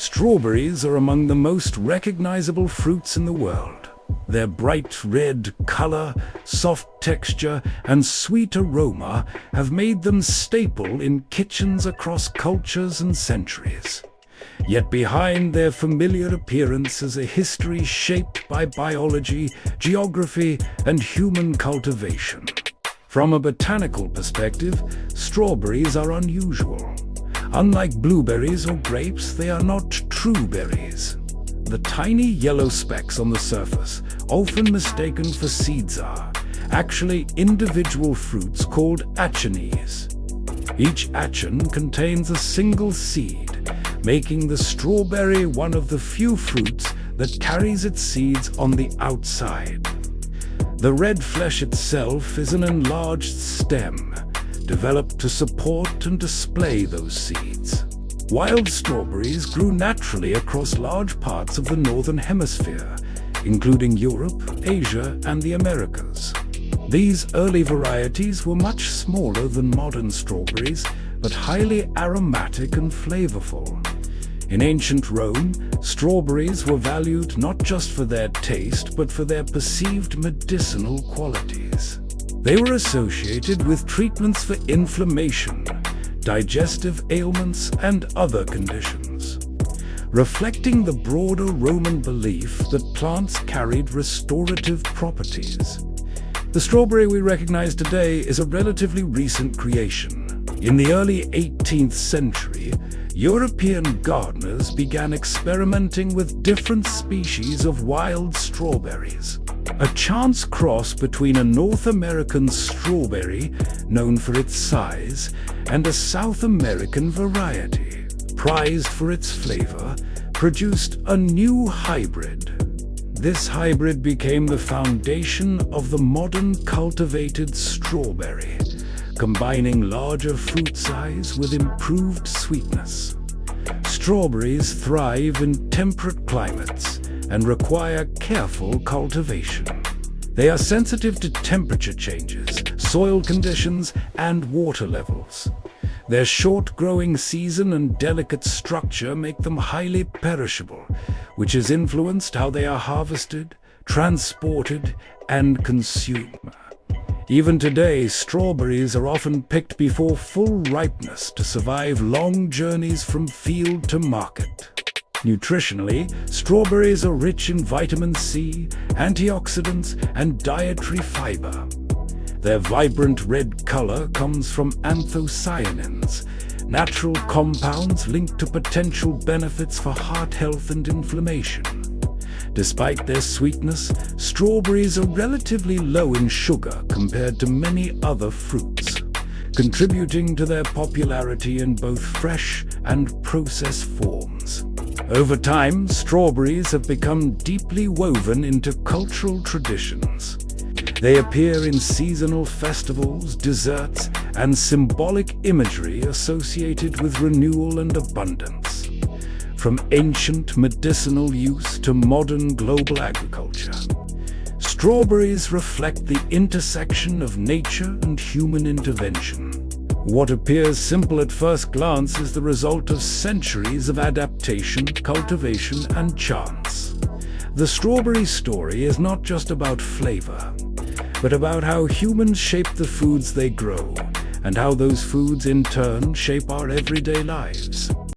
Strawberries are among the most recognizable fruits in the world. Their bright red color, soft texture, and sweet aroma have made them staple in kitchens across cultures and centuries. Yet behind their familiar appearance is a history shaped by biology, geography, and human cultivation. From a botanical perspective, strawberries are unusual. Unlike blueberries or grapes, they are not true berries. The tiny yellow specks on the surface, often mistaken for seeds, are actually individual fruits called achenes. Each achene contains a single seed, making the strawberry one of the few fruits that carries its seeds on the outside. The red flesh itself is an enlarged stem, developed to support and display those seeds. Wild strawberries grew naturally across large parts of the Northern Hemisphere, including Europe, Asia, and the Americas. These early varieties were much smaller than modern strawberries, but highly aromatic and flavorful. In ancient Rome, strawberries were valued not just for their taste, but for their perceived medicinal qualities. They were associated with treatments for inflammation, digestive ailments, and other conditions, reflecting the broader Roman belief that plants carried restorative properties. The strawberry we recognize today is a relatively recent creation. In the early 18th century, European gardeners began experimenting with different species of wild strawberries. A chance cross between a North American strawberry, known for its size, and a South American variety, prized for its flavor, produced a new hybrid. This hybrid became the foundation of the modern cultivated strawberry, combining larger fruit size with improved sweetness. Strawberries thrive in temperate climates and require careful cultivation. They are sensitive to temperature changes, soil conditions, and water levels. Their short growing season and delicate structure make them highly perishable, which has influenced how they are harvested, transported, and consumed. Even today, strawberries are often picked before full ripeness to survive long journeys from field to market. Nutritionally, strawberries are rich in vitamin C, antioxidants, and dietary fiber. Their vibrant red color comes from anthocyanins, natural compounds linked to potential benefits for heart health and inflammation. Despite their sweetness, strawberries are relatively low in sugar compared to many other fruits, contributing to their popularity in both fresh and processed forms. Over time, strawberries have become deeply woven into cultural traditions. They appear in seasonal festivals, desserts, and symbolic imagery associated with renewal and abundance. From ancient medicinal use to modern global agriculture, strawberries reflect the intersection of nature and human intervention. What appears simple at first glance is the result of centuries of adaptation, cultivation, and chance. The strawberry story is not just about flavor, but about how humans shape the foods they grow, and how those foods in turn shape our everyday lives.